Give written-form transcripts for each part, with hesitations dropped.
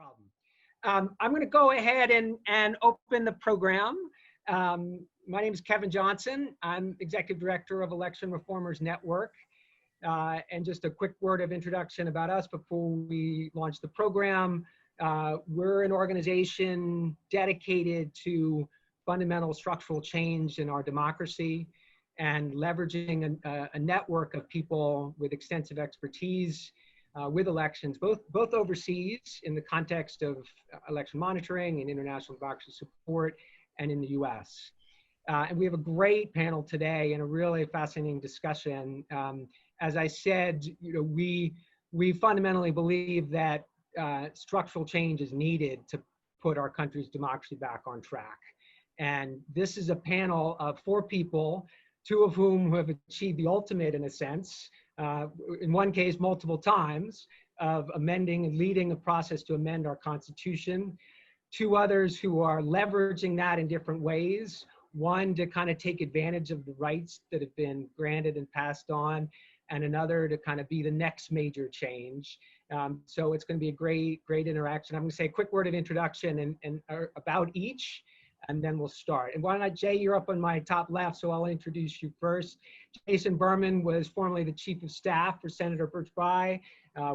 problem. I'm going to go ahead and open the program. My name is Kevin Johnson. I'm Executive Director of Election Reformers Network. And just a quick word of introduction about us before we launch the program. We're an organization dedicated to fundamental structural change in our democracy and leveraging a network of people with extensive expertise with elections, both overseas in the context of election monitoring and international democracy support, and in the US. And we have a great panel today and a really fascinating discussion. As I said, we fundamentally believe that structural change is needed to put our country's democracy back on track. And this is a panel of 4 people, 2 of whom have achieved the ultimate, in a sense, in one case multiple times, of amending and leading a process to amend our Constitution. 2 others who are leveraging that in different ways. One to kind of take advantage of the rights that have been granted and passed on, and another to kind of be the next major change. So it's going to be a great interaction. I'm going to say a quick word of introduction and about each, and then we'll start. And why not, Jay, you're up on my top left, so I'll introduce you first. Jason Berman was formerly the Chief of Staff for Senator Birch Bay.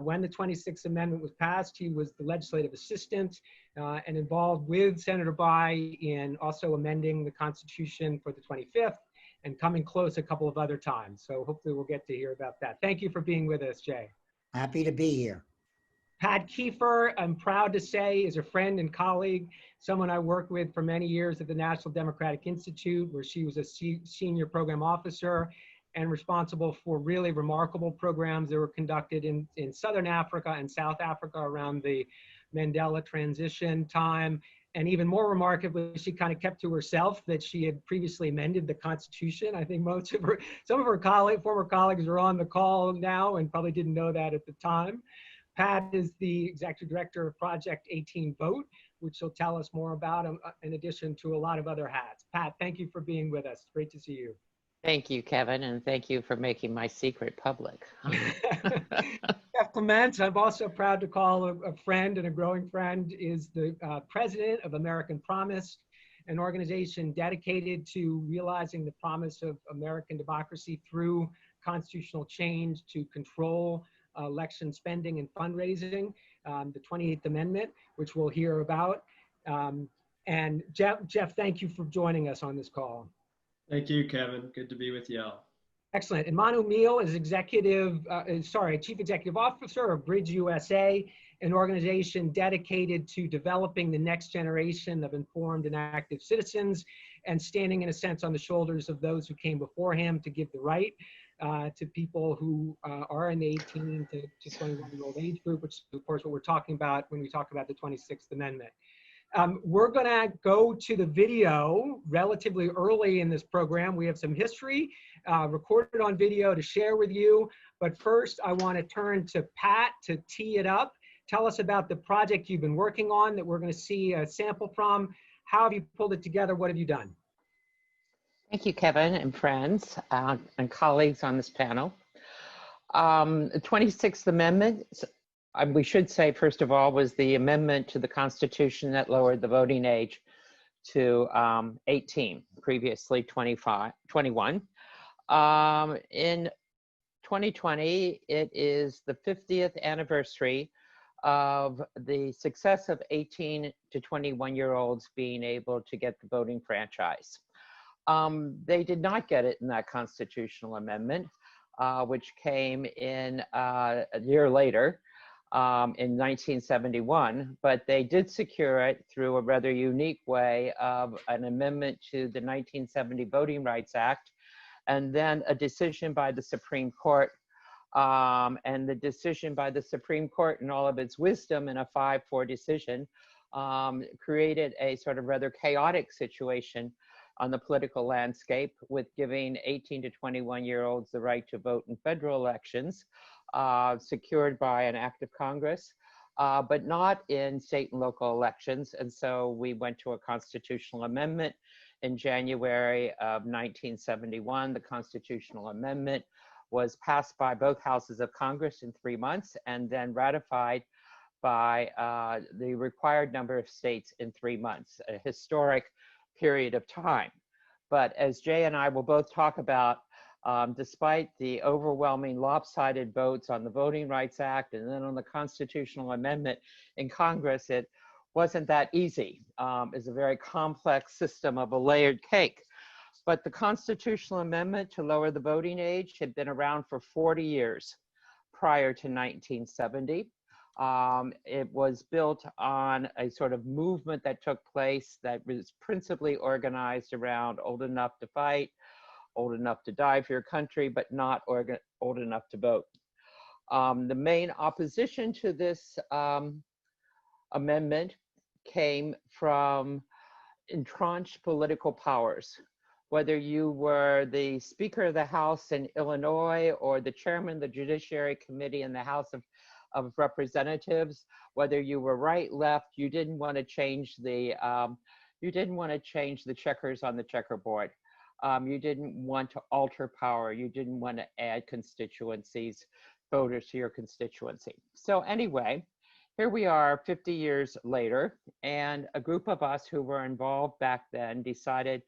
When the 26th Amendment was passed, he was the legislative assistant and involved with Senator Bay in also amending the Constitution for the 25th and coming close a couple of other times. So hopefully we'll get to hear about that. Thank you for being with us, Jay. Happy to be here. Pat Kieffer, I'm proud to say, is a friend and colleague, someone I worked with for many years at the National Democratic Institute, where she was a senior program officer and responsible for really remarkable programs that were conducted in Southern Africa and South Africa around the Mandela transition time. And even more remarkably, she kind of kept to herself that she had previously amended the Constitution. I think some of her former colleagues are on the call now and probably didn't know that at the time. Pat is the Executive Director of Project 18 Vote, which she'll tell us more about in addition to a lot of other hats. Pat, thank you for being with us. Great to see you. Thank you, Kevin, and thank you for making my secret public. Jeff Clements, I'm also proud to call a friend and a growing friend, is the president of American Promise, an organization dedicated to realizing the promise of American democracy through constitutional change to control election spending and fundraising, the 28th Amendment, which we'll hear about. And Jeff, thank you for joining us on this call. Thank you, Kevin. Good to be with y'all. Excellent. And Manu Meel is Chief Executive Officer of Bridge USA, an organization dedicated to developing the next generation of informed and active citizens and standing, in a sense, on the shoulders of those who came before him to give the right to people who are in the 18 to 21-year-old age group, which is, of course, what we're talking about when we talk about the 26th Amendment. We're going to go to the video relatively early in this program. We have some history recorded on video to share with you. But first, I want to turn to Pat to tee it up. Tell us about the project you've been working on that we're going to see a sample from. How have you pulled it together? What have you done? Thank you, Kevin and friends and colleagues on this panel. The 26th Amendment, we should say, first of all, was the amendment to the Constitution that lowered the voting age to 18, previously 21. In 2020, it is the 50th anniversary of the success of 18 to 21-year-olds being able to get the voting franchise. They did not get it in that constitutional amendment, which came in a year later, in 1971, but they did secure it through a rather unique way of an amendment to the 1970 Voting Rights Act, and then a decision by the Supreme Court. And the decision by the Supreme Court, in all of its wisdom, in a 5-4 decision, created a sort of rather chaotic situation on the political landscape, with giving 18 to 21-year-olds the right to vote in federal elections, secured by an act of Congress, but not in state and local elections. And so we went to a constitutional amendment in January of 1971. The constitutional amendment was passed by both houses of Congress in 3 months and then ratified by the required number of states in 3 months, a historic period of time. But as Jay and I will both talk about, despite the overwhelming lopsided votes on the Voting Rights Act and then on the constitutional amendment in Congress, it wasn't that easy. It's a very complex system of a layered cake. But the constitutional amendment to lower the voting age had been around for 40 years prior to 1970. It was built on a sort of movement that took place that was principally organized around old enough to fight, old enough to die for your country, but not old enough to vote. The main opposition to this amendment came from entrenched political powers. Whether you were the Speaker of the House in Illinois or the Chairman of the Judiciary Committee in the House of Representatives, whether you were right, left, you didn't want to change the checkers on the checkerboard. You didn't want to alter power. You didn't want to add constituencies, voters to your constituency. So anyway, here we are 50 years later, and a group of us who were involved back then decided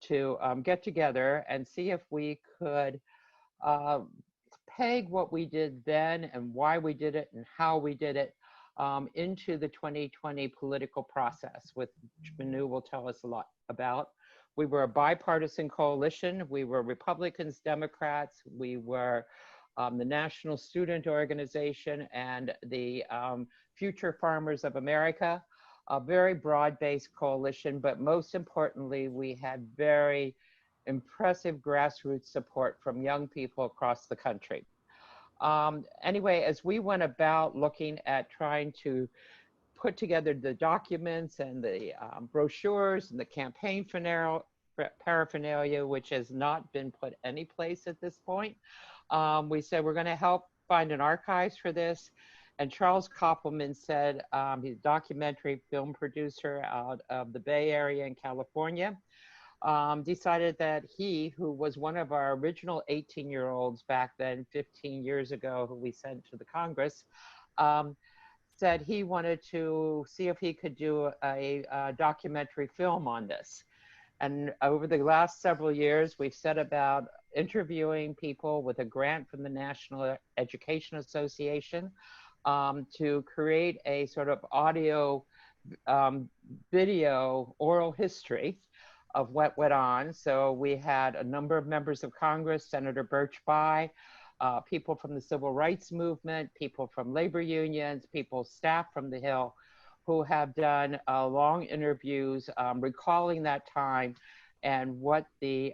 to get together and see if we could peg what we did then and why we did it and how we did it into the 2020 political process, which Manu will tell us a lot about. We were a bipartisan coalition. We were Republicans, Democrats. We were the National Student Organization and the Future Farmers of America, a very broad-based coalition, but most importantly, we had very impressive grassroots support from young people across the country. Anyway, as we went about looking at trying to put together the documents and the brochures and the campaign paraphernalia, which has not been put any place at this point, we said we're going to help find an archives for this. And Charles Koppelman said, he's a documentary film producer out of the Bay Area in California, decided that he, who was one of our original 18-year-olds back then, 15 years ago, who we sent to the Congress, said he wanted to see if he could do a documentary film on this. And over the last several years, we've set about interviewing people with a grant from the National Education Association to create a sort of audio video oral history of what went on. So we had a number of members of Congress, Senator Birch Bay, people from the civil rights movement, people from labor unions, staff from the Hill, who have done long interviews recalling that time and what the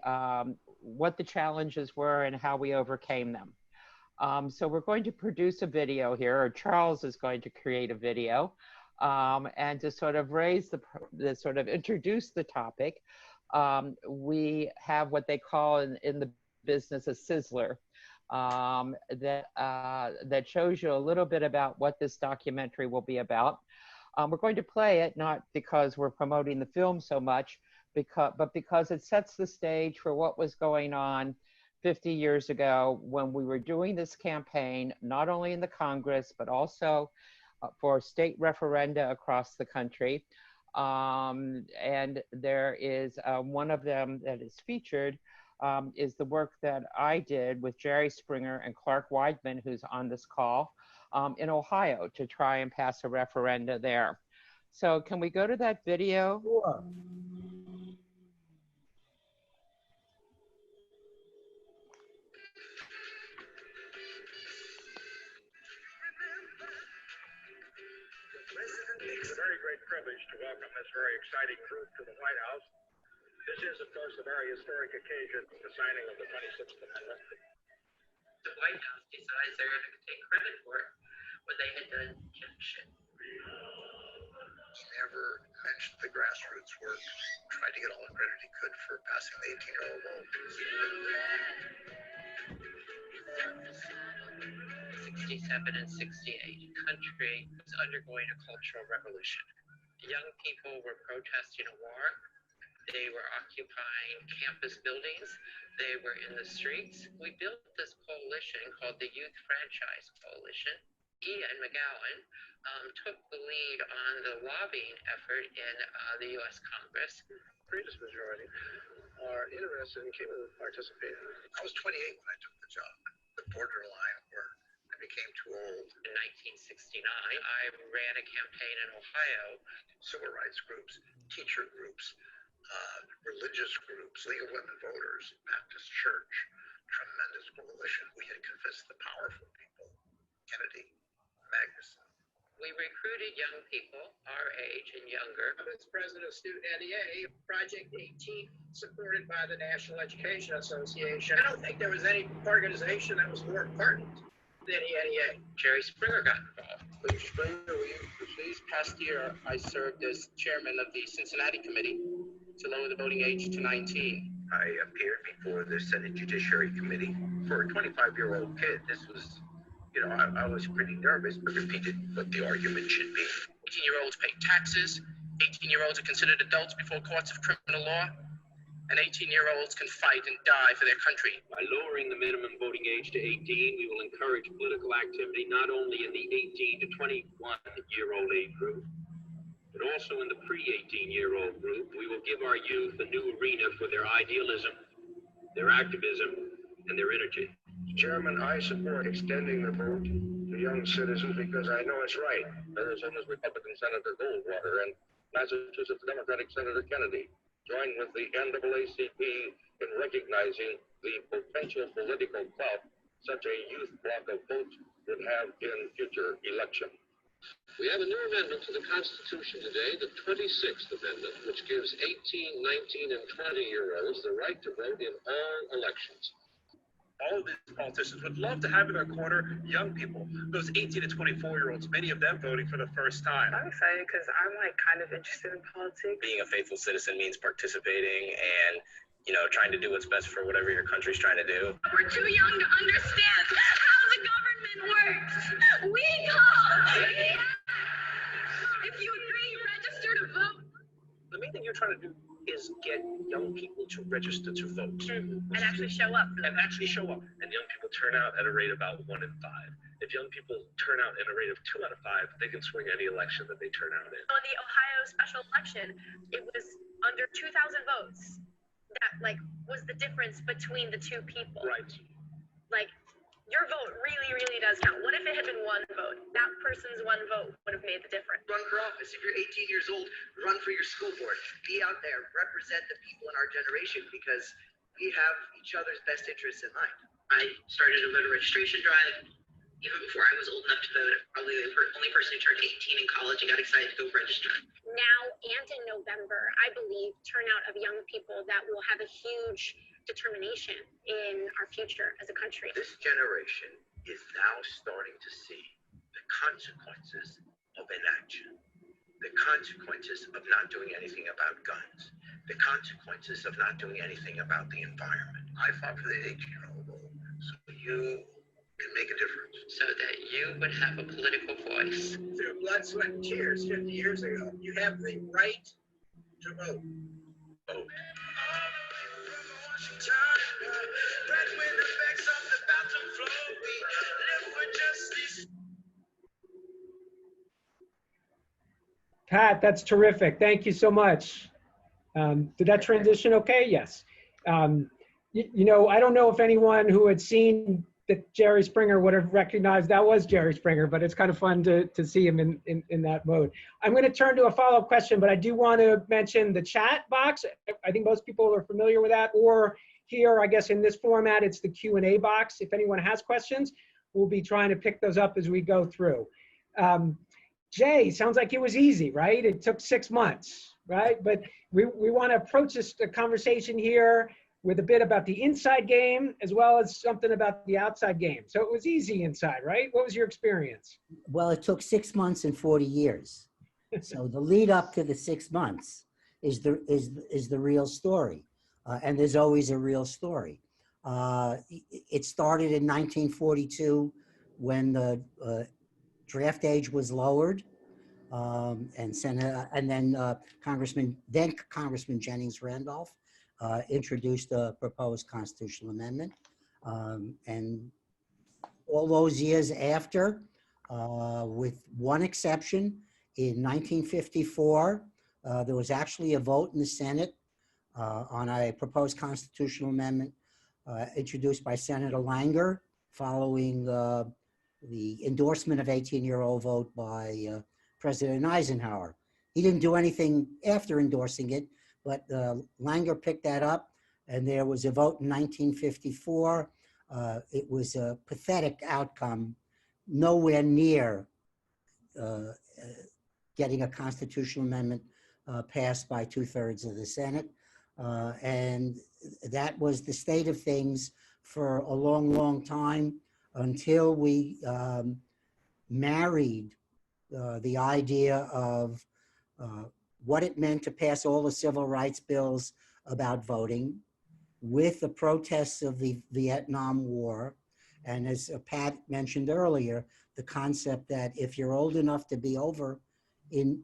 challenges were and how we overcame them. So we're going to produce a video here, or Charles is going to create a video, and to sort of raise introduce the topic. We have what they call in the business a sizzler that shows you a little bit about what this documentary will be about. We're going to play it not because we're promoting the film so much, but because it sets the stage for what was going on 50 years ago when we were doing this campaign, not only in the Congress, but also for state referenda across the country. And there is one of them that is featured is the work that I did with Jerry Springer and Clark Weidman, who's on this call, in Ohio to try and pass a referenda there. So can we go to that video? Sure. It's a very great privilege to welcome this very exciting group to the White House. This is, of course, a very historic occasion, the signing of the 26th Amendment. The White House decides they're going to take credit for it when they had done jack shit. He never mentioned the grassroots work, tried to get all the credit he could for passing the 18-year-old vote. 67 and 68, country was undergoing a cultural revolution. Young people were protesting a war. They were occupying campus buildings. They were in the streets. We built this coalition called the Youth Franchise Coalition. Ian McGowan took the lead on the lobbying effort in the U.S. Congress. Previous majority are interested in keeping participating. I was 28 when I took the job. The borderline where I became too old. In 1969, I ran a campaign in Ohio. Civil rights groups, teacher groups, religious groups, League of Women Voters, Baptist Church, tremendous coalition. We had convinced the powerful people, Kennedy, Magnuson. We recruited young people our age and younger. As president of Student NEA, Project 18, supported by the National Education Association. I don't think there was any organization that was more important than the NEA. Jerry Springer got involved. Mr. Springer, will you proceed? This past year, I served as chairman of the Cincinnati Committee to lower the voting age to 19. I appeared before the Senate Judiciary Committee. For a 25-year-old kid, this was, I was pretty nervous, but repeated what the argument should be. 18-year-olds pay taxes. 18-year-olds are considered adults before courts of criminal law. And 18-year-olds can fight and die for their country. By lowering the minimum voting age to 18, we will encourage political activity not only in the 18 to 21-year-old age group, but also in the pre-18-year-old group. We will give our youth a new arena for their idealism, their activism, and their energy. Chairman, I support extending the vote to young citizens because I know it's right. Arizona's Republican Senator Goldwater and Massachusetts Democratic Senator Kennedy join with the NAACP in recognizing the potential political clout such a youth bloc of votes would have in future elections. We have a new amendment to the Constitution today, the 26th Amendment, which gives 18, 19, and 20-year-olds the right to vote in all elections. All of these politicians would love to have in their corner young people, those 18 to 24-year-olds, many of them voting for the first time. I'm excited because I'm kind of interested in politics. Being a faithful citizen means participating and, trying to do what's best for whatever your country's trying to do. We're too young to understand how the government works. We call. If you agree, register to vote. The main thing you're trying to do is get young people to register to vote. And actually show up. And young people turn out at a rate about 1 in 5. If young people turn out at a rate of 2 out of 5, they can swing any election that they turn out in. On the Ohio special election, it was under 2,000 votes. That was the difference between the two people. Right. Your vote really, really does count. What if it had been one vote? That person's one vote would have made the difference. Run for office. If you're 18 years old, run for your school board. Be out there, represent the people in our generation because we have each other's best interests in mind. I started a voter registration drive even before I was old enough to vote. Probably the only person who turned 18 in college and got excited to go register. Now and in November, I believe turnout of young people that will have a huge determination in our future as a country. This generation is now starting to see the consequences of inaction, the consequences of not doing anything about guns, the consequences of not doing anything about the environment. I fought for the 18-year-old role, so you can make a difference. So that you would have a political voice. Through blood, sweat, and tears 50 years ago, you have the right to vote. Vote. Pat, that's terrific. Thank you so much. Did that transition okay? Yes. I don't know if anyone who had seen that Jerry Springer would have recognized that was Jerry Springer, but it's kind of fun to see him in that mode. I'm going to turn to a follow-up question, but I do want to mention the chat box. I think most people are familiar with that, or here, I guess in this format, it's the Q&A box. If anyone has questions, we'll be trying to pick those up as we go through. Jay, sounds like it was easy, right? It took 6 months, right? But we want to approach this conversation here with a bit about the inside game as well as something about the outside game. So it was easy inside, right? What was your experience? Well, it took 6 months and 40 years. So the lead up to the 6 months is the real story. And there's always a real story. It started in 1942 when the draft age was lowered, and then Congressman Jennings Randolph introduced a proposed constitutional amendment. And all those years after, with one exception. In 1954, there was actually a vote in the Senate on a proposed constitutional amendment introduced by Senator Langer following the endorsement of 18-year-old vote by President Eisenhower. He didn't do anything after endorsing it, but Langer picked that up, and there was a vote in 1954. It was a pathetic outcome, nowhere near getting a constitutional amendment passed by 2/3 of the Senate. And that was the state of things for a long, long time until we married the idea of what it meant to pass all the civil rights bills about voting with the protests of the Vietnam War. And as Pat mentioned earlier, the concept that if you're old enough to be over in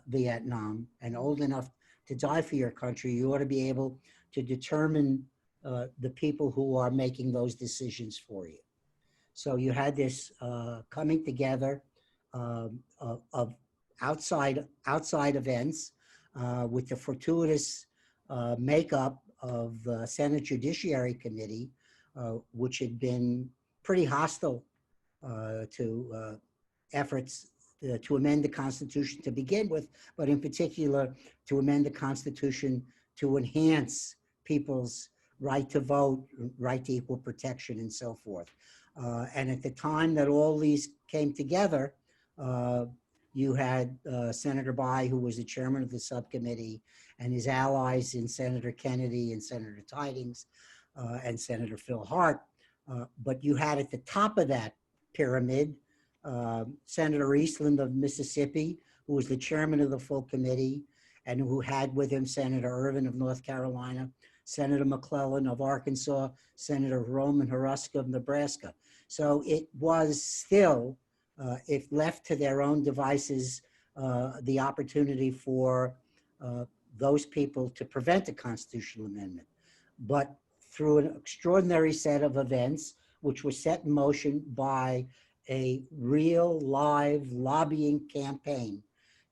Vietnam and old enough to die for your country, you ought to be able to determine the people who are making those decisions for you. So you had this coming together of outside events with the fortuitous makeup of the Senate Judiciary Committee, which had been pretty hostile to efforts to amend the Constitution to begin with, but in particular to amend the Constitution to enhance people's right to vote, right to equal protection, and so forth. And at the time that all these came together, you had Senator Bay, who was the chairman of the subcommittee, and his allies in Senator Kennedy and Senator Tidings and Senator Phil Hart. But you had at the top of that pyramid Senator Eastland of Mississippi, who was the chairman of the full committee, and who had with him Senator Ervin of North Carolina, Senator McClellan of Arkansas, Senator Roman Huruska of Nebraska. So it was still, if left to their own devices, the opportunity for those people to prevent a constitutional amendment. But through an extraordinary set of events, which was set in motion by a real live lobbying campaign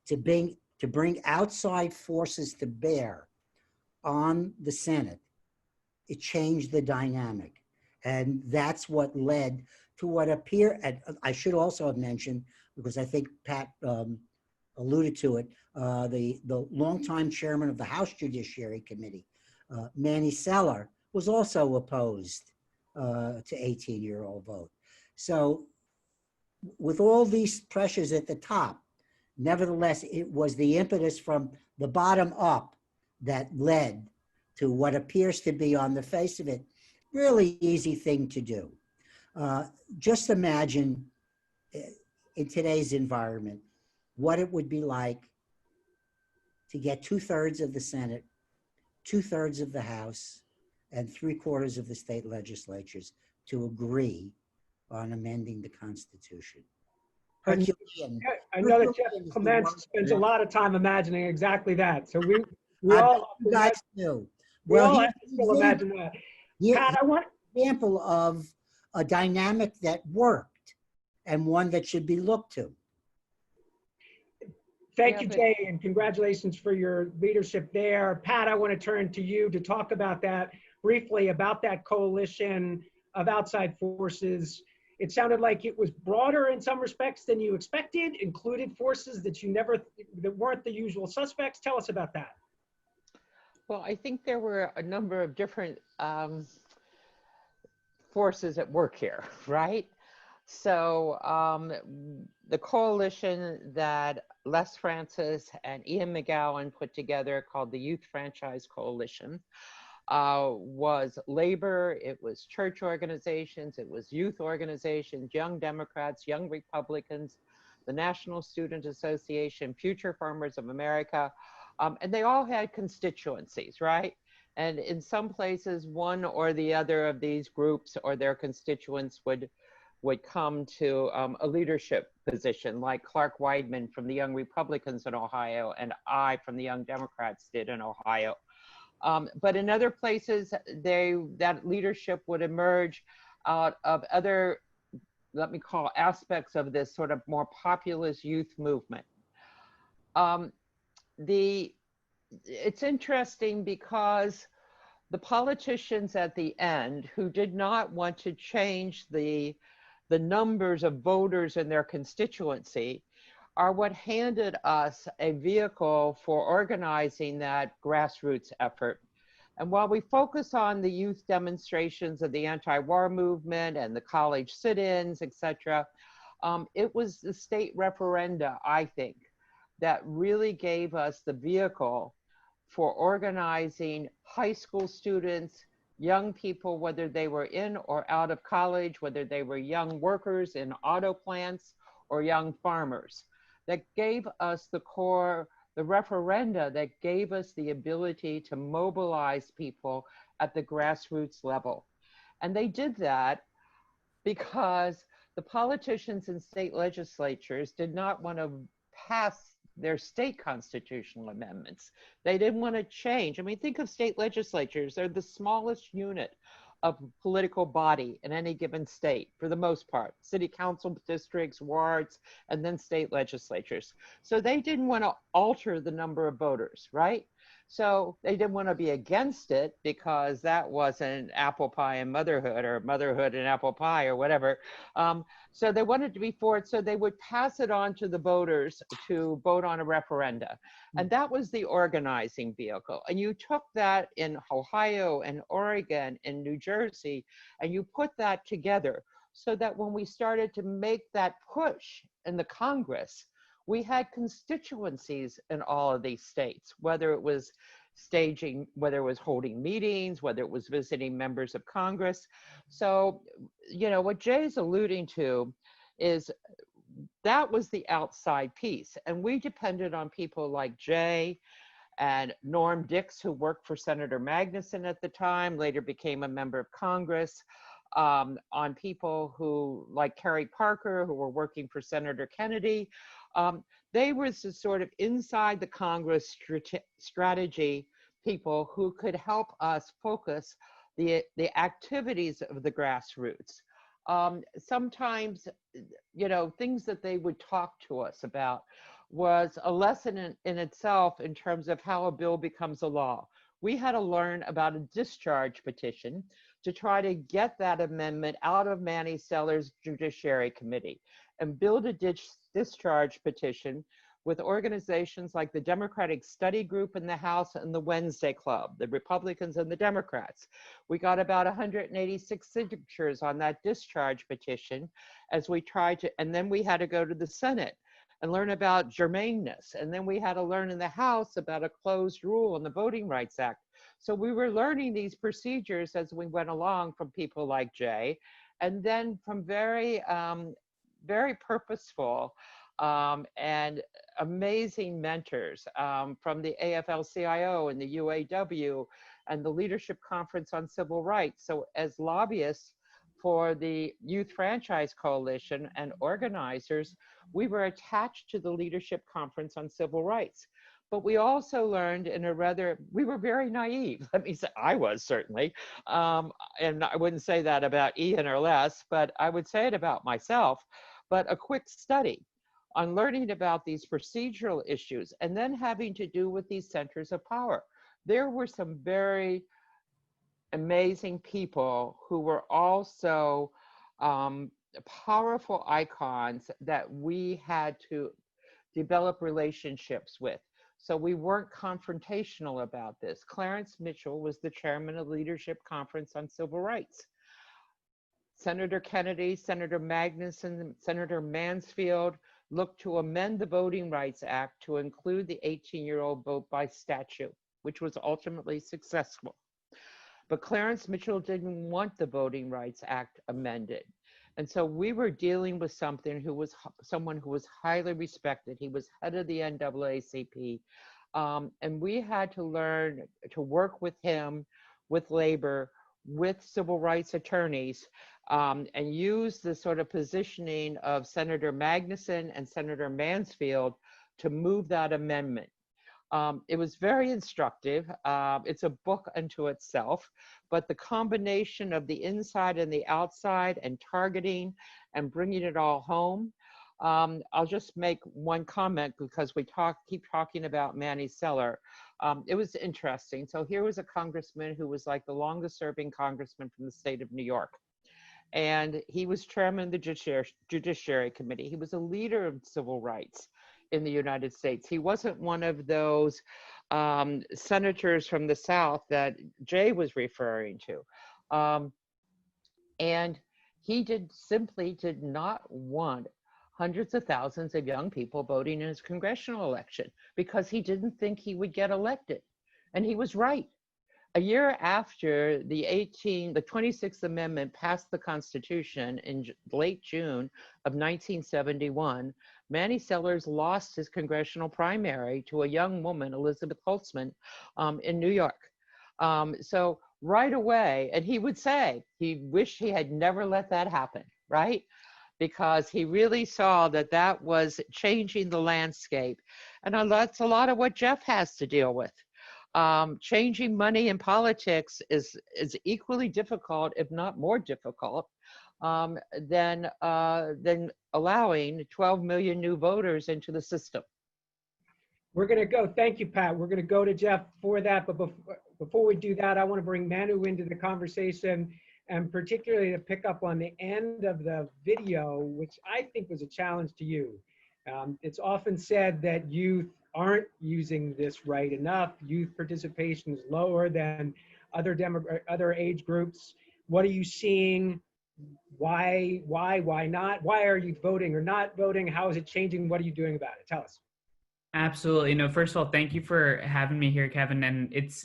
to bring outside forces to bear on the Senate, it changed the dynamic. And that's what led to what appeared, and I should also have mentioned, because I think Pat alluded to it, the longtime chairman of the House Judiciary Committee, Manny Seller, was also opposed to 18-year-old vote. So with all these pressures at the top, nevertheless, it was the impetus from the bottom up that led to what appears to be, on the face of it, really easy thing to do. Just imagine in today's environment what it would be like to get 2/3 of the Senate, 2/3 of the House, and 3/4 of the state legislatures to agree on amending the Constitution. I know that Jeff Clements spends a lot of time imagining exactly that. So we all guys do. We all have to still imagine that. Pat, I want an example of a dynamic that worked and one that should be looked to. Thank you, Jay, and congratulations for your leadership there. Pat, I want to turn to you to talk about that briefly, about that coalition of outside forces. It sounded like it was broader in some respects than you expected, included forces that that weren't the usual suspects. Tell us about that. Well, I think there were a number of different forces at work here, right? So the coalition that Les Francis and Ian McGowan put together, called the Youth Franchise Coalition, was labor, it was church organizations, it was youth organizations, young Democrats, young Republicans, the National Student Association, Future Farmers of America, and they all had constituencies, right? And in some places, one or the other of these groups or their constituents would come to a leadership position, like Clark Weidman from the Young Republicans in Ohio and I from the Young Democrats did in Ohio. But in other places, that leadership would emerge out of other let me call, aspects of this sort of more populist youth movement. It's interesting because the politicians at the end who did not want to change the numbers of voters in their constituency are what handed us a vehicle for organizing that grassroots effort. And while we focus on the youth demonstrations of the anti-war movement and the college sit-ins, etc., it was the state referenda, I think, that really gave us the vehicle for organizing high school students, young people, whether they were in or out of college, whether they were young workers in auto plants or young farmers, that gave us the core, the referenda that gave us the ability to mobilize people at the grassroots level. And they did that because the politicians in state legislatures did not want to pass their state constitutional amendments. They didn't want to change. I mean, think of state legislatures. They're the smallest unit of political body in any given state, for the most part. City council districts, wards, and then state legislatures. So they didn't want to alter the number of voters, right? So they didn't want to be against it because that wasn't apple pie and motherhood, or motherhood and apple pie, or whatever. So they wanted to be for it, so they would pass it on to the voters to vote on a referenda. And that was the organizing vehicle. And you took that in Ohio and Oregon and New Jersey, and you put that together so that when we started to make that push in the Congress, we had constituencies in all of these states, whether it was staging, whether it was holding meetings, whether it was visiting members of Congress. So, you know, what Jay's alluding to is that was the outside piece. And we depended on people like Jay and Norm Dix, who worked for Senator Magnuson at the time, later became a member of Congress, on people who, like Kerry Parker, who were working for Senator Kennedy. They were the sort of inside the Congress strategy people who could help us focus the activities of the grassroots. Sometimes, you know, things that they would talk to us about was a lesson in itself in terms of how a bill becomes a law. We had to learn about a discharge petition to try to get that amendment out of Manny Seller's Judiciary Committee and build a discharge petition with organizations like the Democratic Study Group in the House and the Wednesday Club, the Republicans and the Democrats. We got about 186 signatures on that discharge petition as we tried to, and then we had to go to the Senate and learn about germaneness. And then we had to learn in the House about a closed rule on the Voting Rights Act. So we were learning these procedures as we went along from people like Jay, and then from very, very purposeful and amazing mentors from the AFL-CIO and the UAW and the Leadership Conference on Civil Rights. So as lobbyists for the Youth Franchise Coalition and organizers, we were attached to the Leadership Conference on Civil Rights. But we also learned in a rather, we were very naive. Let me say, I was certainly, and I wouldn't say that about Ian or Les, but I would say it about myself, but a quick study on learning about these procedural issues and then having to do with these centers of power. There were some very amazing people who were also powerful icons that we had to develop relationships with. So we weren't confrontational about this. Clarence Mitchell was the chairman of the Leadership Conference on Civil Rights. Senator Kennedy, Senator Magnuson, Senator Mansfield looked to amend the Voting Rights Act to include the 18-year-old vote by statute, which was ultimately successful. But Clarence Mitchell didn't want the Voting Rights Act amended. And so we were dealing with someone who was highly respected. He was head of the NAACP. And we had to learn to work with him, with labor, with civil rights attorneys, and use the sort of positioning of Senator Magnuson and Senator Mansfield to move that amendment. It was very instructive. It's a book unto itself, but the combination of the inside and the outside and targeting and bringing it all home. I'll just make one comment because we keep talking about Manny Seller. It was interesting. So here was a congressman who was like the longest serving congressman from the state of New York. And he was chairman of the Judiciary Committee. He was a leader of civil rights in the United States. He wasn't one of those senators from the South that Jay was referring to. And he simply did not want hundreds of thousands of young people voting in his congressional election because he didn't think he would get elected. And he was right. A year after the 26th Amendment passed the Constitution in late June of 1971, Manny Sellers lost his congressional primary to a young woman, Elizabeth Holtzman, in New York. So right away, and he would say he wished he had never let that happen, right? Because he really saw that that was changing the landscape. And that's a lot of what Jeff has to deal with. Changing money in politics is equally difficult, if not more difficult, than allowing 12 million new voters into the system. We're going to go. Thank you, Pat. We're going to go to Jeff for that. But before we do that, I want to bring Manu into the conversation, and particularly to pick up on the end of the video, which I think was a challenge to you. It's often said that youth aren't using this right enough. Youth participation is lower than other age groups. What are you seeing? Why not? Why are you voting or not voting? How is it changing? What are you doing about it? Tell us. Absolutely. No, first of all, thank you for having me here, Kevin. And it's,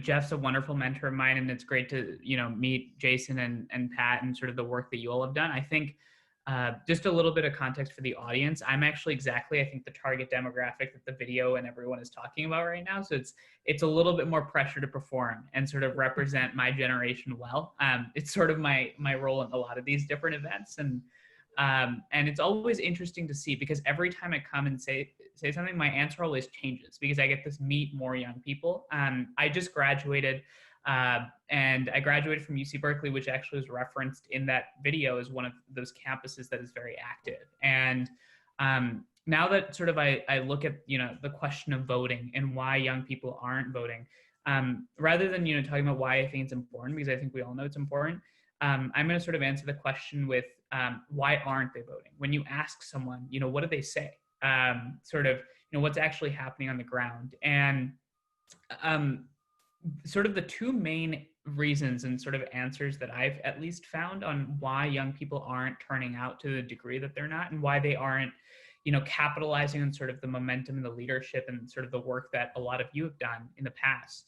Jeff's a wonderful mentor of mine, and it's great to, meet Jason and Pat and sort of the work that you all have done. I think just a little bit of context for the audience. I'm actually exactly, I think, the target demographic that the video and everyone is talking about right now. So it's a little bit more pressure to perform and sort of represent my generation well. It's sort of my role in a lot of these different events. And it's always interesting to see, because every time I come and say something, my answer always changes because I get to meet more young people. I just graduated, and I graduated from UC Berkeley, which actually was referenced in that video as one of those campuses that is very active. And now that sort of I look at, the question of voting and why young people aren't voting, rather than, talking about why I think it's important, because I think we all know it's important, I'm going to sort of answer the question with why aren't they voting? When you ask someone, what do they say? What's actually happening on the ground? And sort of the two main reasons and sort of answers that I've at least found on why young people aren't turning out to the degree that they're not, and why they aren't, capitalizing on sort of the momentum and the leadership and sort of the work that a lot of you have done in the past.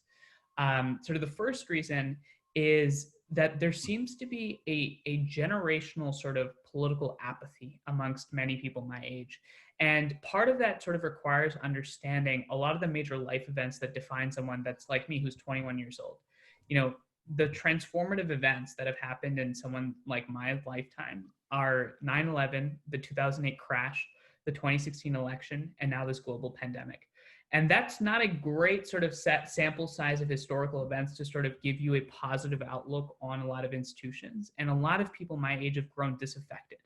Sort of the first reason is that there seems to be a generational sort of political apathy amongst many people my age. And part of that sort of requires understanding a lot of the major life events that define someone that's like me, who's 21 years old. The transformative events that have happened in someone like my lifetime are 9/11, the 2008 crash, the 2016 election, and now this global pandemic. And that's not a great sort of set sample size of historical events to sort of give you a positive outlook on a lot of institutions. And a lot of people my age have grown disaffected.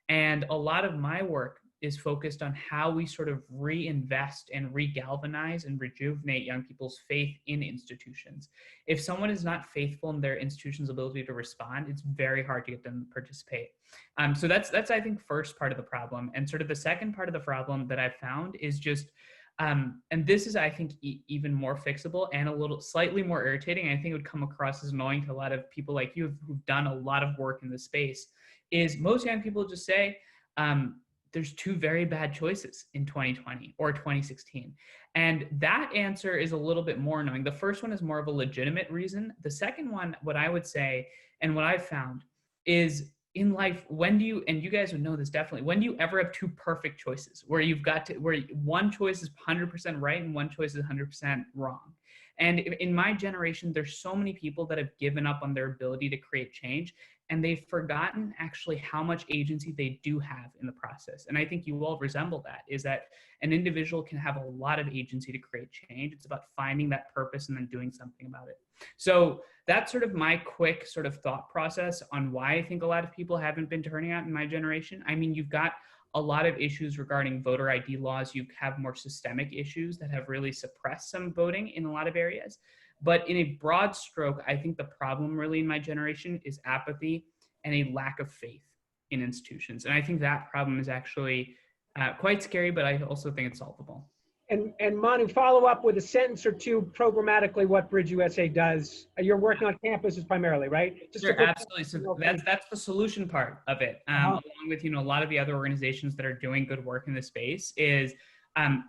And a lot of my work is focused on how we sort of reinvest and regalvanize and rejuvenate young people's faith in institutions. If someone is not faithful in their institution's ability to respond, it's very hard to get them to participate. So that's I think, first part of the problem. And sort of the second part of the problem that I've found is just, and this is, I think, even more fixable and a little slightly more irritating. I think it would come across as annoying to a lot of people like you who've done a lot of work in this space, is most young people just say, there's two very bad choices in 2020 or 2016. And that answer is a little bit more annoying. The first one is more of a legitimate reason. The second one, what I would say, and what I've found is, in life, when do you, and you guys would know this definitely, when do you ever have two perfect choices where you've got to, where one choice is 100% right and one choice is 100% wrong? And in my generation, there's so many people that have given up on their ability to create change, and they've forgotten actually how much agency they do have in the process. And I think you all resemble that, is that an individual can have a lot of agency to create change. It's about finding that purpose and then doing something about it. So that's sort of my quick sort of thought process on why I think a lot of people haven't been turning out in my generation. I mean, you've got a lot of issues regarding voter ID laws. You have more systemic issues that have really suppressed some voting in a lot of areas. But in a broad stroke, I think the problem really in my generation is apathy and a lack of faith in institutions. And I think that problem is actually quite scary, but I also think it's solvable. And Manu, follow up with a sentence or two programmatically what Bridge USA does. You're working on campuses primarily, right? Sure, absolutely. So that's the solution part of it, along with a lot of the other organizations that are doing good work in the space. Is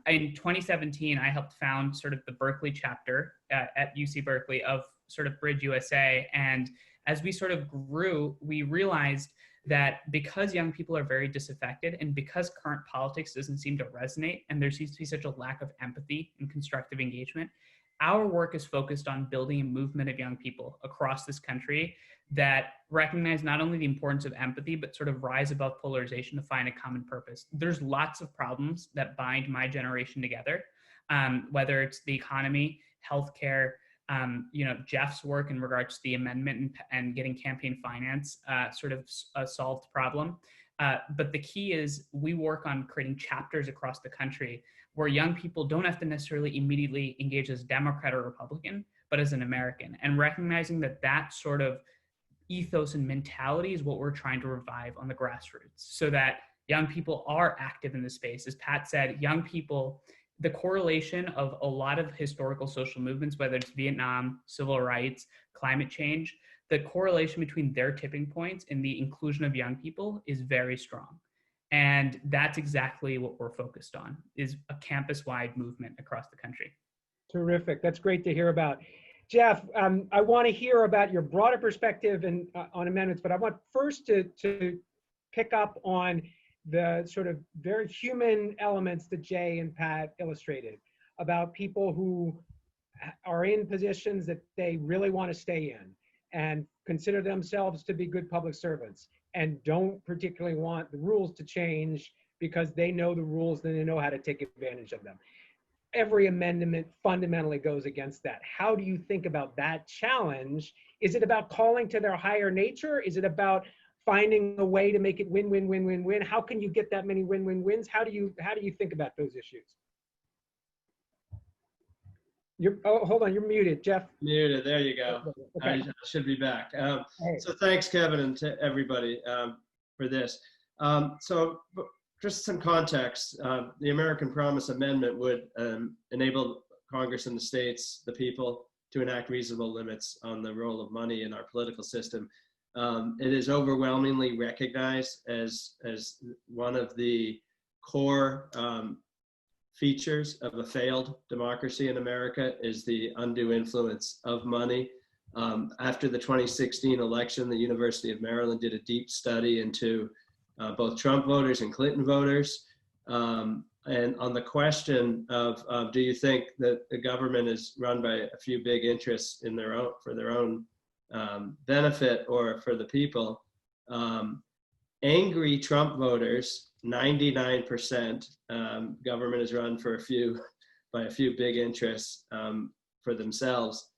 in 2017, I helped found sort of the Berkeley chapter at UC Berkeley of sort of Bridge USA, and as we sort of grew, we realized that because young people are very disaffected and because current politics doesn't seem to resonate and there seems to be such a lack of empathy and constructive engagement, our work is focused on building a movement of young people across this country that recognize not only the importance of empathy, but sort of rise above polarization to find a common purpose. There's lots of problems that bind my generation together, whether it's the economy, healthcare, Jeff's work in regards to the amendment and getting campaign finance sort of a solved problem. But the key is we work on creating chapters across the country where young people don't have to necessarily immediately engage as Democrat or Republican, but as an American, and recognizing that that sort of ethos and mentality is what we're trying to revive on the grassroots so that young people are active in the space. As Pat said, young people, the correlation of a lot of historical social movements, whether it's Vietnam, civil rights, climate change, the correlation between their tipping points and the inclusion of young people is very strong. And that's exactly what we're focused on, is a campus-wide movement across the country. Terrific. That's great to hear about. Jeff, I want to hear about your broader perspective and on amendments, but I want first to pick up on the sort of very human elements that Jay and Pat illustrated about people who are in positions that they really want to stay in and consider themselves to be good public servants and don't particularly want the rules to change because they know the rules and they know how to take advantage of them. Every amendment fundamentally goes against that. How do you think about that challenge? Is it about calling to their higher nature? Is it about finding a way to make it win, win, win, win, win? How can you get that many win, win, wins? How do you think about those issues? Hold on, you're muted, Jeff. Muted, there you go. Okay. I should be back. So thanks, Kevin, and to everybody for this. So just some context, the American Promise Amendment would enable Congress and the states, the people, to enact reasonable limits on the role of money in our political system. It is overwhelmingly recognized as one of the core features of a failed democracy in America is the undue influence of money. After the 2016 election, the University of Maryland did a deep study into both Trump voters and Clinton voters. And on the question of do you think that the government is run by a few big interests in their own, for their own benefit or for the people, angry Trump voters, 99%, government is run for by a few big interests for themselves.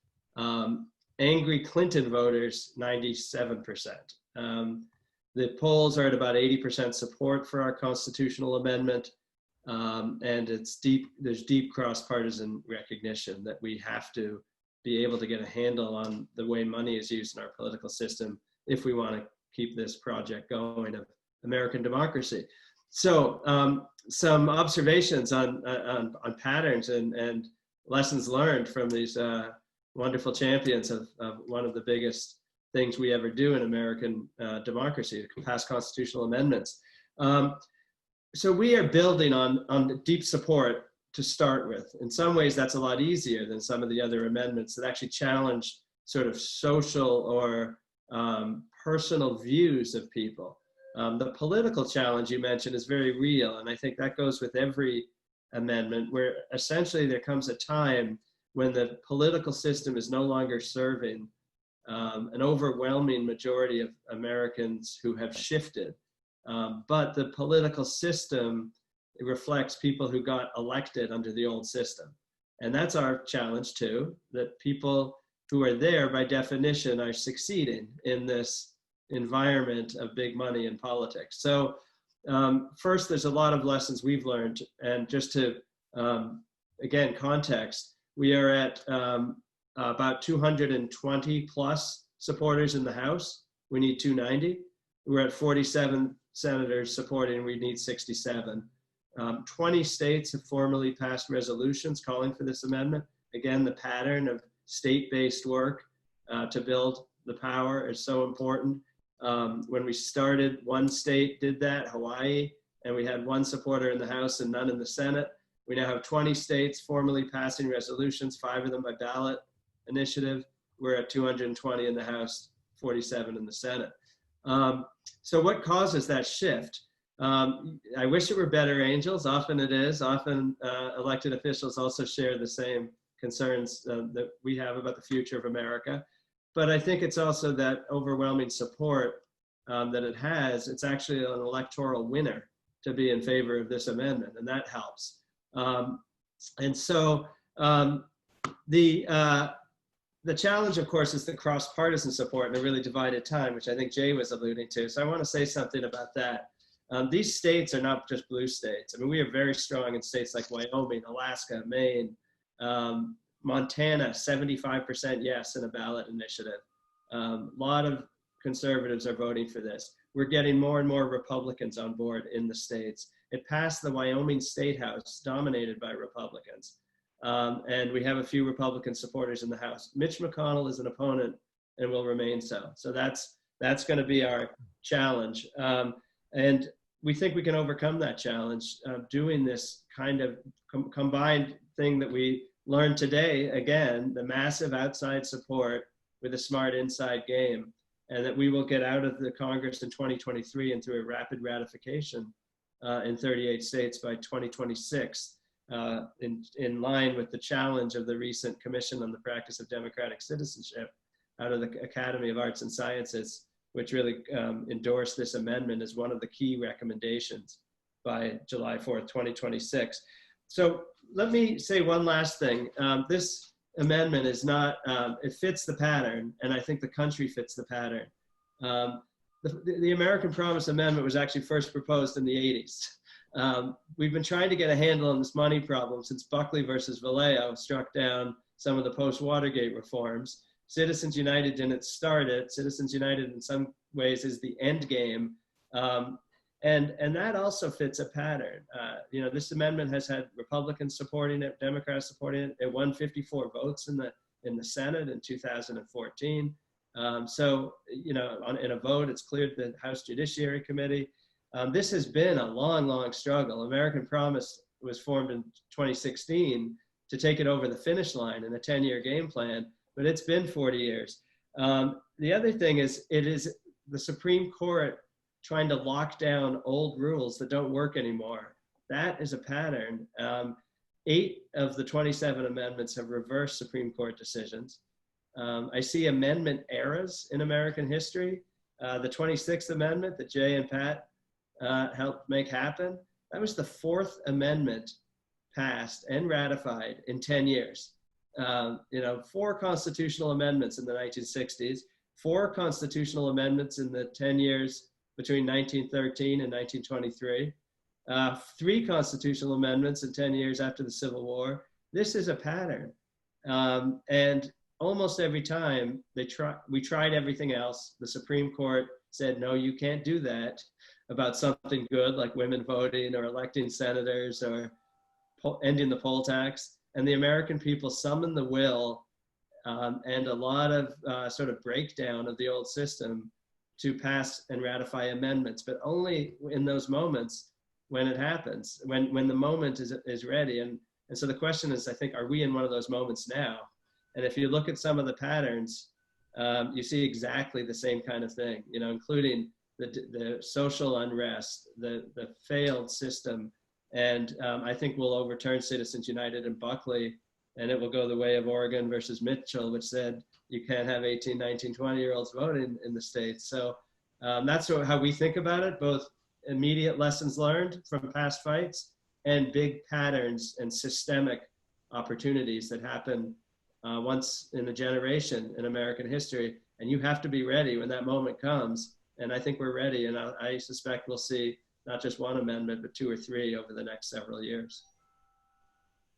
Angry Clinton voters, 97%. The polls are at about 80% support for our constitutional amendment, and there's deep cross-partisan recognition that we have to be able to get a handle on the way money is used in our political system if we want to keep this project going of American democracy. So some observations on patterns and lessons learned from these wonderful champions of one of the biggest things we ever do in American democracy, to pass constitutional amendments. So we are building on deep support to start with. In some ways, that's a lot easier than some of the other amendments that actually challenge sort of social or personal views of people. The political challenge you mentioned is very real, and I think that goes with every amendment, where essentially there comes a time when the political system is no longer serving an overwhelming majority of Americans who have shifted. But the political system, it reflects people who got elected under the old system. And that's our challenge too, that people who are there by definition are succeeding in this environment of big money in politics. So first, there's a lot of lessons we've learned. And just to, again, context, we are at about 220 plus supporters in the House. We need 290. We're at 47 senators supporting, we need 67. 20 states have formally passed resolutions calling for this amendment. Again, the pattern of state-based work to build the power is so important. When we started, one state did that, Hawaii, and we had one supporter in the House and none in the Senate. We now have 20 states formally passing resolutions, 5 of them by ballot initiative. We're at 220 in the House, 47 in the Senate. So what causes that shift? I wish it were better angels. Often it is. Often elected officials also share the same concerns that we have about the future of America. But I think it's also that overwhelming support that it has. It's actually an electoral winner to be in favor of this amendment, and that helps. And so the challenge, of course, is the cross-partisan support in a really divided time, which I think Jay was alluding to. So I want to say something about that. These states are not just blue states. I mean, we are very strong in states like Wyoming, Alaska, Maine, Montana, 75% yes in a ballot initiative. A lot of conservatives are voting for this. We're getting more and more Republicans on board in the states. It passed the Wyoming State House, dominated by Republicans. And we have a few Republican supporters in the House. Mitch McConnell is an opponent and will remain so. So that's going to be our challenge. And we think we can overcome that challenge doing this kind of combined thing that we learned today, again, the massive outside support with a smart inside game, and that we will get out of the Congress in 2023 and through a rapid ratification in 38 states by 2026, in line with the challenge of the recent Commission on the Practice of Democratic Citizenship out of the Academy of Arts and Sciences, which really endorsed this amendment as one of the key recommendations by July 4th, 2026. So let me say one last thing. This amendment is not, it fits the pattern, and I think the country fits the pattern. The American Promise Amendment was actually first proposed in the 80s. We've been trying to get a handle on this money problem since Buckley versus Vallejo struck down some of the post-Watergate reforms. Citizens United didn't start it. Citizens United in some ways is the end game. And that also fits a pattern. You know, this amendment has had Republicans supporting it, Democrats supporting it. It won 54 votes in the Senate in 2014. So, you know, in a vote, it's cleared the House Judiciary Committee. This has been a long, long struggle. American Promise was formed in 2016 to take it over the finish line in a 10-year game plan, but it's been 40 years. The other thing is, it is the Supreme Court trying to lock down old rules that don't work anymore. That is a pattern. 8 of the 27 amendments have reversed Supreme Court decisions. I see amendment eras in American history. The 26th Amendment that Jay and Pat helped make happen, that was the 4th amendment passed and ratified in 10 years. You know, 4 constitutional amendments in the 1960s, 4 constitutional amendments in the 10 years between 1913 and 1923, 3 constitutional amendments in 10 years after the Civil War. This is a pattern. And almost every time we tried everything else, the Supreme Court said, no, you can't do that about something good like women voting or electing senators or ending the poll tax. And the American people summoned the will and a lot of sort of breakdown of the old system to pass and ratify amendments, but only in those moments when it happens, when the moment is ready. And so the question is, I think, are we in one of those moments now? And if you look at some of the patterns, you see exactly the same kind of thing, you know, including the social unrest, the failed system. And I think we'll overturn Citizens United and Buckley And it will go the way of Oregon versus Mitchell, which said you can't have 18, 19, 20-year-olds voting in the states. So that's how we think about it, both immediate lessons learned from past fights and big patterns and systemic opportunities that happen once in a generation in American history. And you have to be ready when that moment comes. And I think we're ready. And I suspect we'll see not just one amendment, but 2 or 3 over the next several years.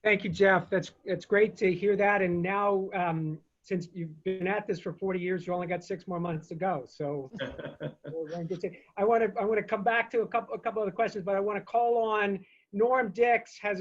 Thank you, Jeff. It's great to hear that. And now, since you've been at this for 40 years, you only got 6 more months to go. So I want to come back to a couple other questions, but I want to call on Norm Dix has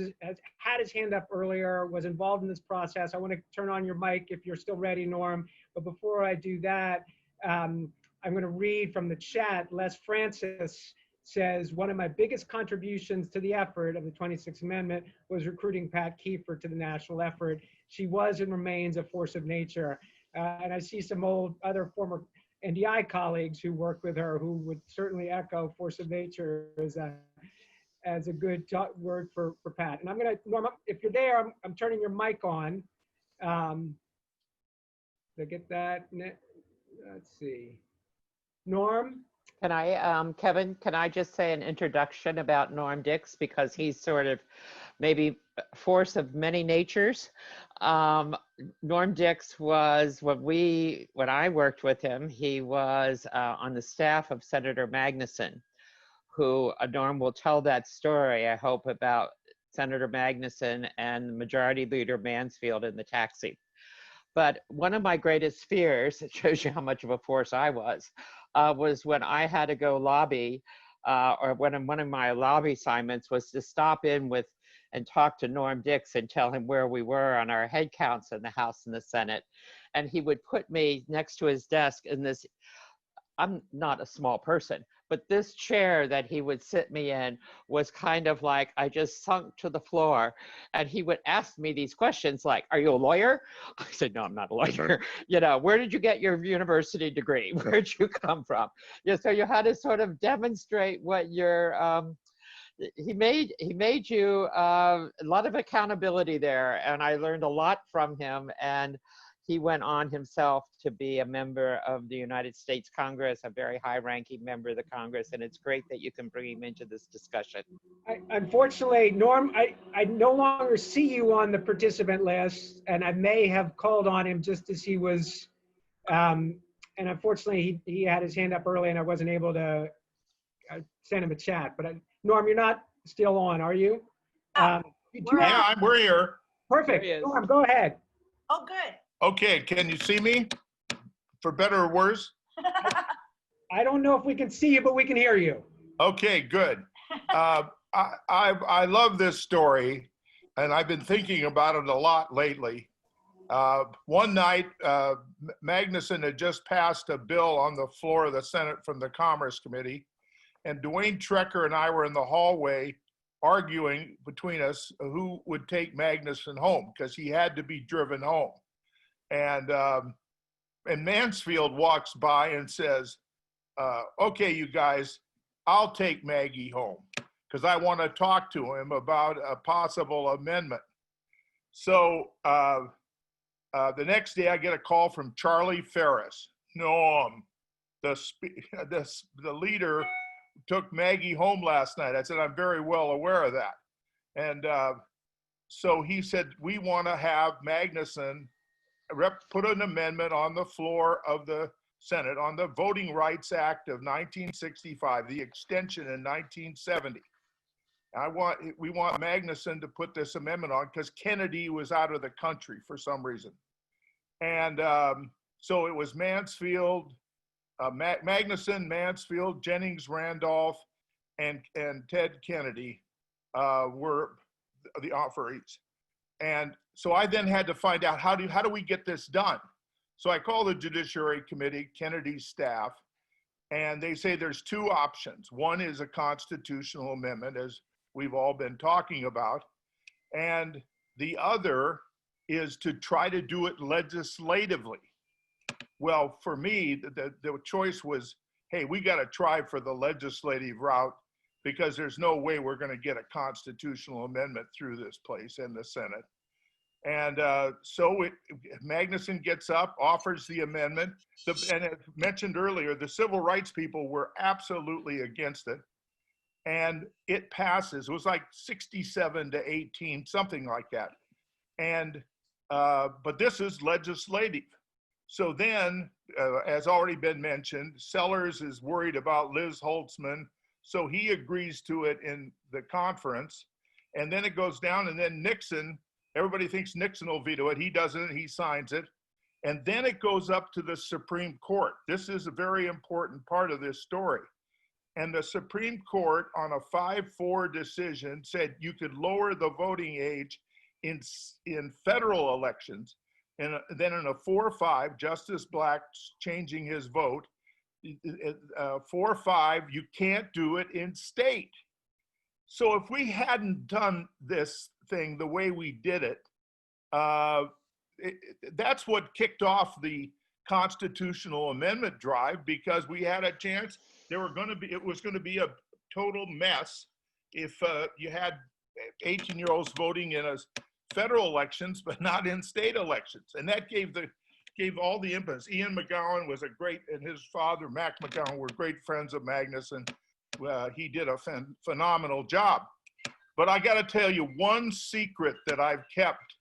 had his hand up earlier, was involved in this process. I want to turn on your mic if you're still ready, Norm. But before I do that, I'm going to read from the chat. Les Francis says, one of my biggest contributions to the effort of the 26th Amendment was recruiting Pat Kieffer to the national effort. She was and remains a force of nature. And I see some other former NDI colleagues who worked with her who would certainly echo force of nature as a good word for Pat. And I'm going to, Norm, if you're there, I'm turning your mic on. To get that, let's see. Norm? Can I, Kevin, can I just say an introduction about Norm Dix, because he's sort of maybe a force of many natures. Norm Dix was, when I worked with him, he was on the staff of Senator Magnuson, who Norm will tell that story, I hope, about Senator Magnuson and Majority Leader Mansfield in the taxi. But one of my greatest fears, it shows you how much of a force I was when I had to go lobby, or one of my lobby assignments was to stop in with and talk to Norm Dix and tell him where we were on our head counts in the House and the Senate. And he would put me next to his desk in this, I'm not a small person, but this chair that he would sit me in was kind of like, I just sunk to the floor. And he would ask me these questions like, are you a lawyer? I said, no, I'm not a lawyer. You know, where did you get your university degree? Where'd you come from? Yeah, so you had to sort of demonstrate what your, he made you a lot of accountability there. And I learned a lot from him. And he went on himself to be a member of the United States Congress, a very high-ranking member of the Congress, and it's great that you can bring him into this discussion. Unfortunately, Norm, I no longer see you on the participant list, and I may have called on him just as he was, and unfortunately, he had his hand up early, and I wasn't able to send him a chat. But Norm, you're not still on, are you? Yeah, we're here. Perfect. Norm, go ahead. Oh, good. Okay, can you see me? For better or worse? I don't know if we can see you, but we can hear you. Okay, good. I love this story, and I've been thinking about it a lot lately. One night, Magnuson had just passed a bill on the floor of the Senate from the Commerce Committee, and Dwayne Trecker and I were in the hallway arguing between us who would take Magnuson home, because he had to be driven home. And Mansfield walks by and says, okay, you guys, I'll take Maggie home because I want to talk to him about a possible amendment. So the next day I get a call from Charlie Ferris. Norm, the leader took Maggie home last night. I said, I'm very well aware of that. And so he said, we want to have Magnuson put an amendment on the floor of the Senate on the Voting Rights Act of 1965, the extension in 1970. We want Magnuson to put this amendment on because Kennedy was out of the country for some reason. And so it was Mansfield, Magnuson, Mansfield, Jennings, Randolph, and Ted Kennedy were the offerees. And so I then had to find out how do we get this done? So I called the Judiciary Committee, Kennedy's staff, and they say there's 2 options. One is a constitutional amendment, as we've all been talking about, and the other is to try to do it legislatively. Well, for me, the choice was, hey, we got to try for the legislative route because there's no way we're going to get a constitutional amendment through this place in the Senate. And Magnuson gets up, offers the amendment. And as mentioned earlier, the civil rights people were absolutely against it. And it passes. It was like 67 to 18, something like that. And, but this is legislative. So then, as already been mentioned, Sellers is worried about Liz Holtzman. So he agrees to it in the conference. And then it goes down, and then Nixon, everybody thinks Nixon will veto it. He doesn't, he signs it. And then it goes up to the Supreme Court. This is a very important part of this story. And the Supreme Court, on a 5-4 decision, said you could lower the voting age in federal elections. And then in a 4-5, Justice Black changing his vote, 4-5, you can't do it in state. So if we hadn't done this thing the way we did it, that's what kicked off the constitutional amendment drive, because we had a chance. It was going to be a total mess if you had 18-year-olds voting in federal elections, but not in state elections. And that gave all the impetus. Ian McGowan was and his father, Mac McGowan, were great friends of Magnuson. He did a phenomenal job. But I got to tell you one secret that I've kept.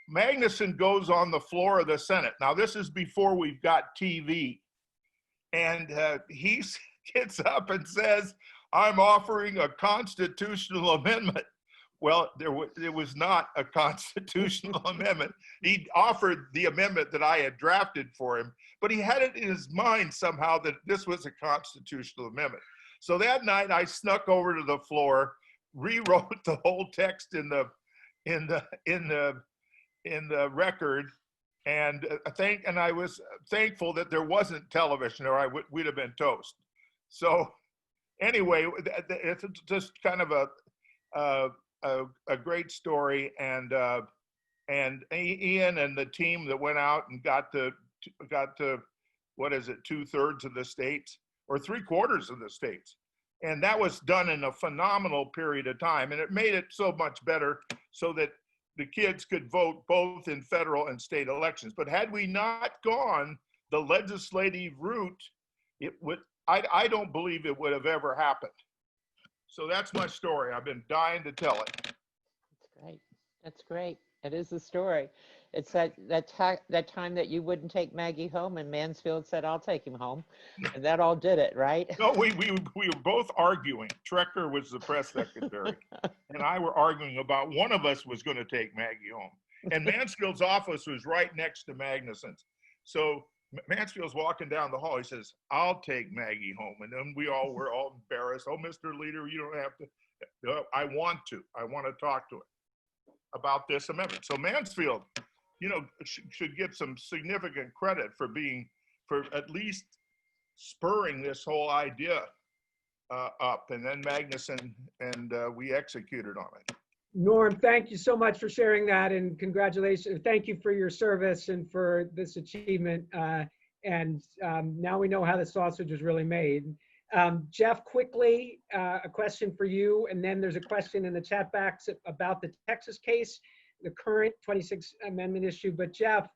Magnuson goes on the floor of the Senate. Now, this is before we've got TV. And he gets up and says, I'm offering a constitutional amendment. Well, it was not a constitutional amendment. He offered the amendment that I had drafted for him, but he had it in his mind somehow that this was a constitutional amendment. So that night I snuck over to the floor, rewrote the whole text in the record, and I was thankful that there wasn't television, or we'd have been toast. So anyway, it's just kind of a great story, and Ian and the team that went out and got to what is it, 2/3 of the states or 3/4 of the states, and that was done in a phenomenal period of time, and it made it so much better so that the kids could vote both in federal and state elections. But had we not gone the legislative route, I don't believe it would have ever happened. So that's my story. I've been dying to tell it. That's great. That's great. It is the story. It's that time that you wouldn't take Maggie home, and Mansfield said, "I'll take him home," and that all did it, right? No, we were both arguing. Trecker was the press secretary, and I were arguing about one of us was going to take Maggie home. And Mansfield's office was right next to Magnuson's. So Mansfield's walking down the hall. He says, "I'll take Maggie home." And then we all were all embarrassed. "Oh, Mr. Leader, you don't have to." "No, I want to talk to him about this amendment." So Mansfield, should get some significant credit for at least spurring this whole idea up. And then Magnuson, and we executed on it. Norm, thank you so much for sharing that, and congratulations. Thank you for your service and for this achievement. Now we know how the sausage was really made. Jeff, quickly, a question for you, and then there's a question in the chat box about the Texas case, the current 26th Amendment issue. But Jeff,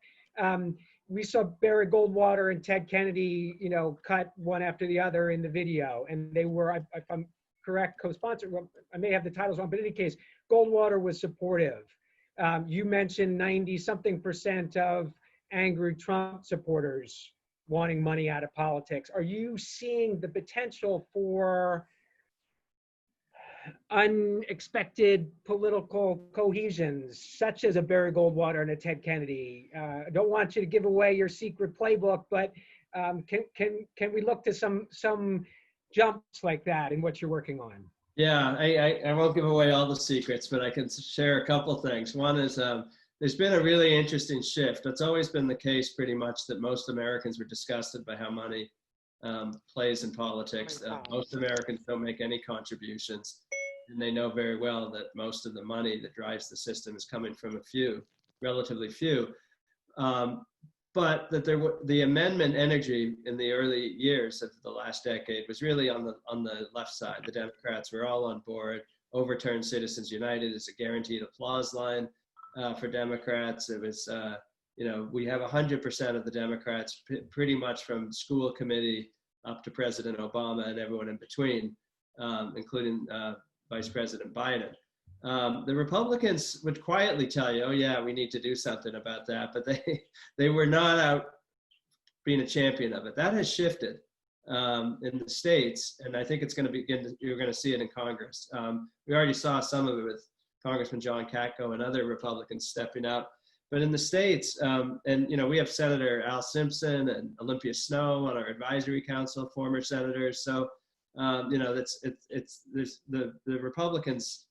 we saw Barry Goldwater and Ted Kennedy, cut one after the other in the video, and they were, if I'm correct, co-sponsored. Well, I may have the titles wrong, but in any case, Goldwater was supportive. You mentioned 90-something% of angry Trump supporters wanting money out of politics. Are you seeing the potential for unexpected political cohesions, such as a Barry Goldwater and a Ted Kennedy? I don't want you to give away your secret playbook, but can we look to some jumps like that in what you're working on? Yeah, I won't give away all the secrets, but I can share a couple things. One is there's been a really interesting shift. It's always been the case pretty much that most Americans were disgusted by how money plays in politics. Most Americans don't make any contributions, and they know very well that most of the money that drives the system is coming from a few, relatively few. But that the amendment energy in the early years of the last decade was really on the left side. The Democrats were all on board. Overturn Citizens United is a guaranteed applause line. for Democrats. It was, we have 100% of the Democrats, pretty much from school committee up to President Obama and everyone in between, including Vice President Biden. The Republicans would quietly tell you, oh yeah, we need to do something about that, but they were not out being a champion of it. That has shifted in the states, and I think it's going to you're going to see it in Congress. We already saw some of it with Congressman John Katko and other Republicans stepping out. But in the states, we have Senator Al Simpson and Olympia Snowe on our advisory council, former senators. So, the Republicans,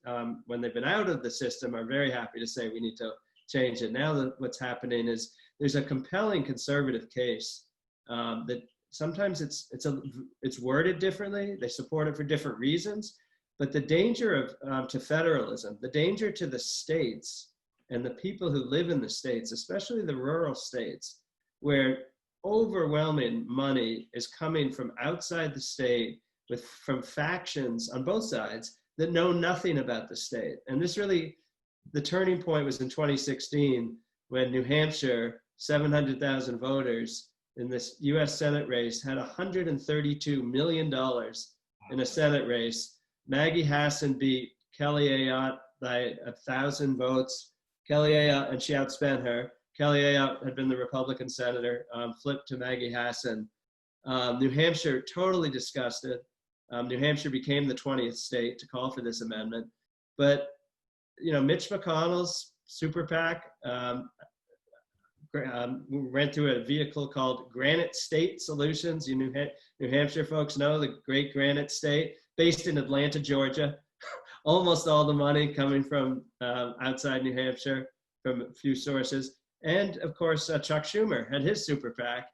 when they've been out of the system, are very happy to say we need to change it. Now what's happening is there's a compelling conservative case that sometimes it's worded differently. They support it for different reasons. But the danger to federalism, the danger to the states and the people who live in the states, especially the rural states, where overwhelming money is coming from outside the state from factions on both sides that know nothing about the state. And this really, the turning point was in 2016 when New Hampshire, 700,000 voters in this US Senate race had $132 million in a Senate race. Maggie Hassan beat Kelly Ayotte by 1,000 votes. Kelly Ayotte, and she outspent her. Kelly Ayotte had been the Republican senator, flipped to Maggie Hassan. New Hampshire totally disgusted. New Hampshire became the 20th state to call for this amendment. But, Mitch McConnell's super PAC went through a vehicle called Granite State Solutions. You New Hampshire folks know the great Granite State, based in Atlanta, Georgia. Almost all the money coming from outside New Hampshire from a few sources. And of course, Chuck Schumer had his super PAC.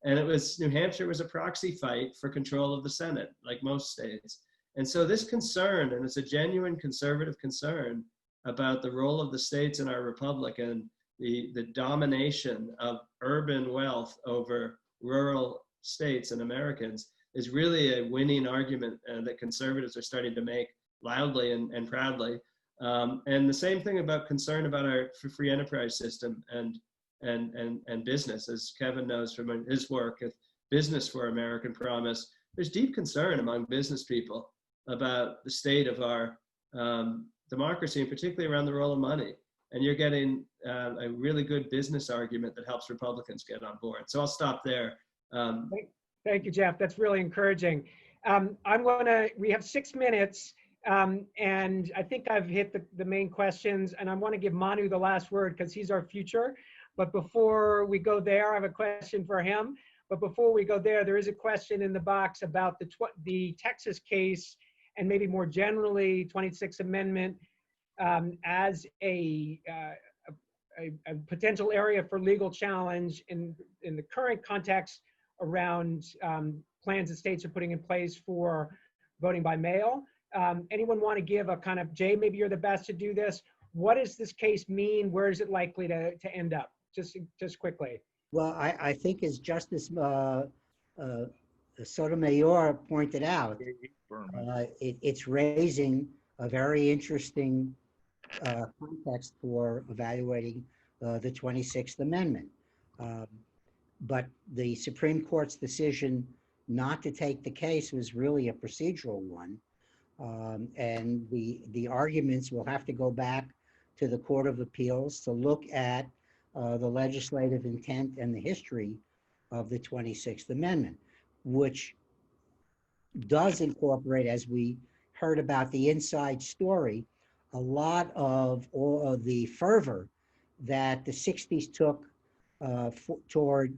And New Hampshire was a proxy fight for control of the Senate, like most states. And so this concern, and it's a genuine conservative concern about the role of the states in our republic and the domination of urban wealth over rural states and Americans, is really a winning argument that conservatives are starting to make loudly and proudly. And the same thing about concern about our free enterprise system and business, as Kevin knows from his work at Business for American Promise. There's deep concern among business people about the state of our democracy, and particularly around the role of money. And you're getting a really good business argument that helps Republicans get on board. So I'll stop there. Thank you, Jeff. That's really encouraging. We have 6 minutes, and I think I've hit the main questions, and I want to give Manu the last word because he's our future. But before we go there, I have a question for him. But before we go there is a question in the box about the Texas case, and maybe more generally, 26th Amendment as a potential area for legal challenge in the current context around plans that states are putting in place for voting by mail. Anyone want to give a kind of, Jay, maybe you're the best to do this. What does this case mean? Where is it likely to end up? Just quickly. Well, I think as Justice Sotomayor pointed out, it's raising a very interesting context for evaluating the 26th Amendment. But the Supreme Court's decision not to take the case was really a procedural one. And the arguments will have to go back to the Court of Appeals to look at the legislative intent and the history of the 26th Amendment, which does incorporate, as we heard about the inside story, a lot of all of the fervor that the 60s took toward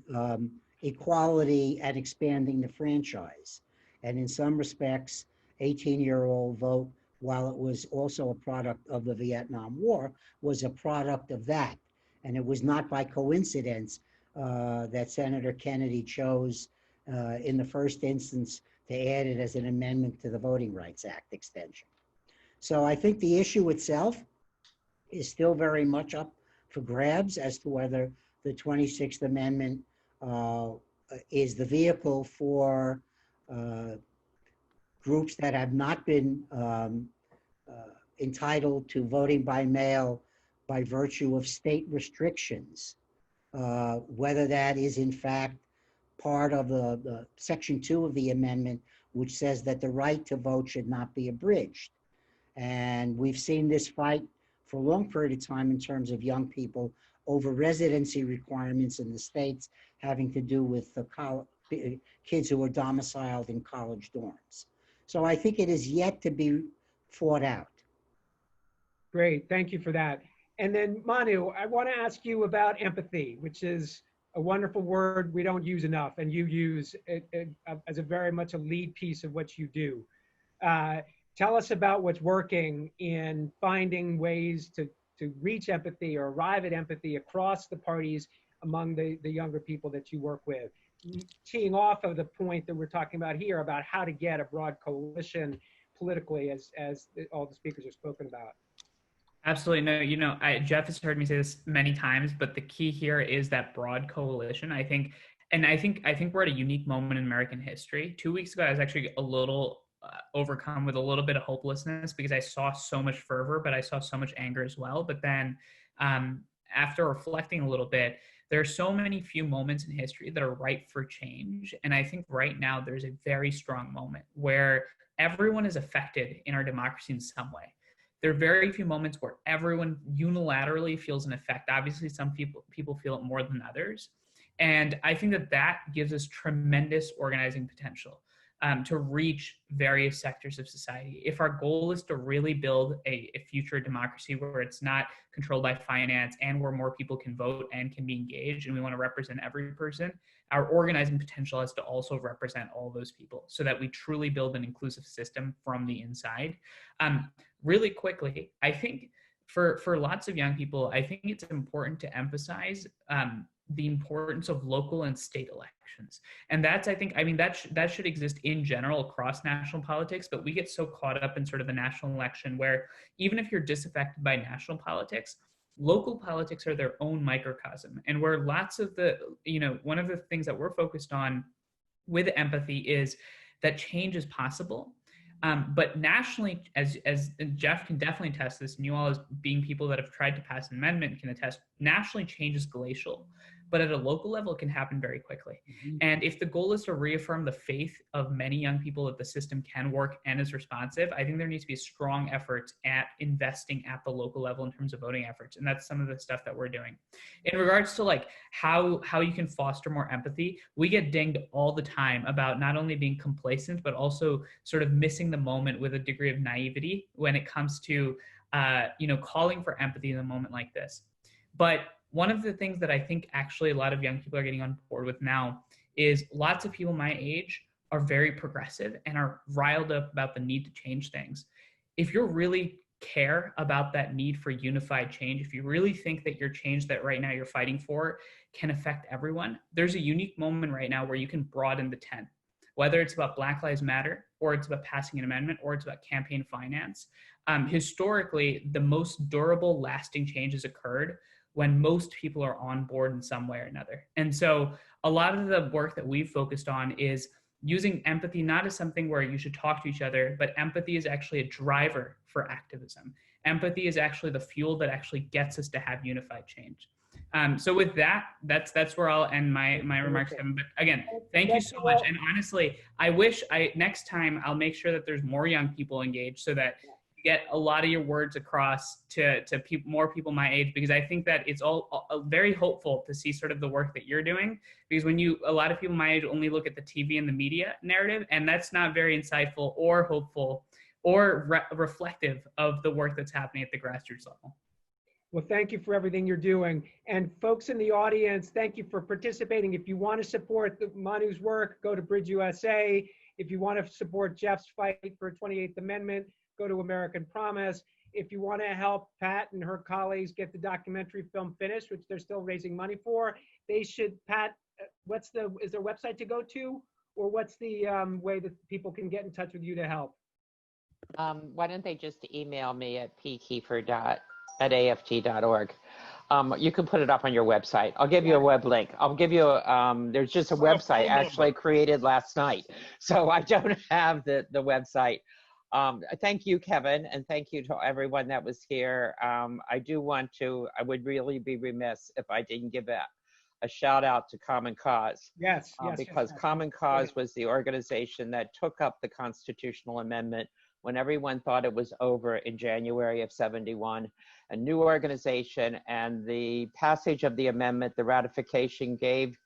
equality and expanding the franchise. And in some respects, 18-year-old vote, while it was also a product of the Vietnam War, was a product of that. And it was not by coincidence that Senator Kennedy chose in the first instance to add it as an amendment to the Voting Rights Act extension. So I think the issue itself is still very much up for grabs as to whether the 26th Amendment is the vehicle for groups that have not been entitled to voting by mail by virtue of state restrictions, whether that is in fact part of the Section 2 of the amendment, which says that the right to vote should not be abridged. And we've seen this fight for a long period of time in terms of young people over residency requirements in the states having to do with the kids who are domiciled in college dorms. So I think it is yet to be fought out. Great, thank you for that. And then Manu, I want to ask you about empathy, which is a wonderful word we don't use enough, and you use it as a very much a lead piece of what you do. Tell us about what's working in finding ways to reach empathy or arrive at empathy across the parties among the younger people that you work with. Teeing off of the point that we're talking about here about how to get a broad coalition politically, as all the speakers have spoken about. Absolutely. No, you know, Jeff has heard me say this many times, but the key here is that broad coalition. I think we're at a unique moment in American history. 2 weeks ago, I was actually a little overcome with a little bit of hopelessness because I saw so much fervor, but I saw so much anger as well. But then after reflecting a little bit, there are so many few moments in history that are ripe for change. And I think right now there's a very strong moment where everyone is affected in our democracy in some way. There are very few moments where everyone unilaterally feels an effect. Obviously, some people feel it more than others. And I think that gives us tremendous organizing potential to reach various sectors of society. If our goal is to really build a future democracy where it's not controlled by finance and where more people can vote and can be engaged, and we want to represent every person, our organizing potential has to also represent all those people so that we truly build an inclusive system from the inside. Really quickly, I think for lots of young people, I think it's important to emphasize the importance of local and state elections. And that's, that should exist in general across national politics, but we get so caught up in sort of the national election where even if you're disaffected by national politics, local politics are their own microcosm. And where lots of one of the things that we're focused on with empathy is that change is possible. But nationally, as Jeff can definitely attest this, and you all as being people that have tried to pass an amendment can attest, nationally change is glacial, but at a local level, it can happen very quickly. Mm-hmm. And if the goal is to reaffirm the faith of many young people that the system can work and is responsive, I think there needs to be strong efforts at investing at the local level in terms of voting efforts. And that's some of the stuff that we're doing. In regards to like how you can foster more empathy, we get dinged all the time about not only being complacent, but also sort of missing the moment with a degree of naivety when it comes to, calling for empathy in a moment like this. But one of the things that I think actually a lot of young people are getting on board with now is lots of people my age are very progressive and are riled up about the need to change things. If you really care about that need for unified change, if you really think that your change that right now you're fighting for can affect everyone, there's a unique moment right now where you can broaden the tent. Whether it's about Black Lives Matter, or it's about passing an amendment, or it's about campaign finance. Historically, the most durable, lasting changes occurred when most people are on board in some way or another. And so a lot of the work that we've focused on is using empathy not as something where you should talk to each other, but empathy is actually a driver for activism. Empathy is actually the fuel that actually gets us to have unified change. So with that, that's where I'll end my remarks, Kevin. But again, thank you so much. And honestly, I wish next time I'll make sure that there's more young people engaged so that you get a lot of your words across to more people my age, because I think that it's all very hopeful to see sort of the work that you're doing, because a lot of people my age only look at the TV and the media narrative, and that's not very insightful or hopeful or reflective of the work that's happening at the grassroots level. Well, thank you for everything you're doing. And folks in the audience, thank you for participating. If you want to support Manu's work, go to Bridge USA. If you want to support Jeff's fight for 28th Amendment, go to American Promise. If you want to help Pat and her colleagues get the documentary film finished, which they're still raising money for, they should, Pat, is there a website to go to? Or what's the way that people can get in touch with you to help? Why don't they just email me at pkeefer@aft.org. You can put it up on your website. I'll give you a web link. I'll give you there's just a website actually created last night. So I don't have the website. Thank you, Kevin, and thank you to everyone that was here. I would really be remiss if I didn't give a shout out to Common Cause. Yes, because Common Cause was the organization that took up the constitutional amendment when everyone thought it was over in January of '71. A new organization, and the passage of the amendment, the ratification, gave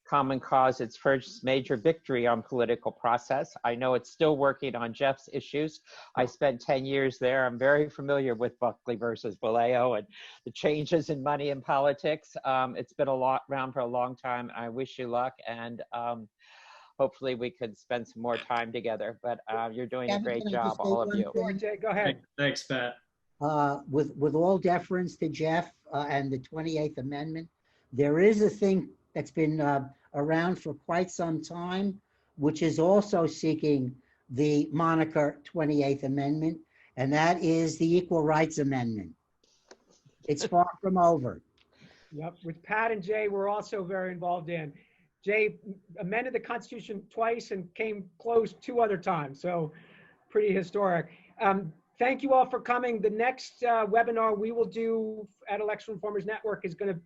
Common Cause its first major victory on political process. I know it's still working on Jeff's issues. I spent 10 years there. I'm very familiar with Buckley versus Vallejo and the changes in money in politics. It's been around for a long time. I wish you luck, and hopefully we could spend some more time together, but you're doing a great job, all of you. Go ahead. Thanks, Pat. With all deference to Jeff and the 28th Amendment, there is a thing that's been around for quite some time, which is also seeking the moniker 28th Amendment, and that is the Equal Rights Amendment. It's far from over. Yep, which Pat and Jay were also very involved in. Jay amended the Constitution twice and came close 2 other times, so pretty historic. Thank you all for coming. The next webinar we will do at Election Reformers Network is going to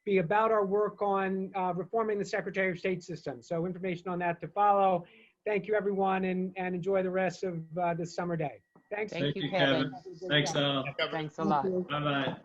be about our work on reforming the Secretary of State system. So information on that to follow. Thank you, everyone, and enjoy the rest of this summer day. Thanks. Thank you, Kevin. Thanks, all. Thanks a lot. Bye-bye.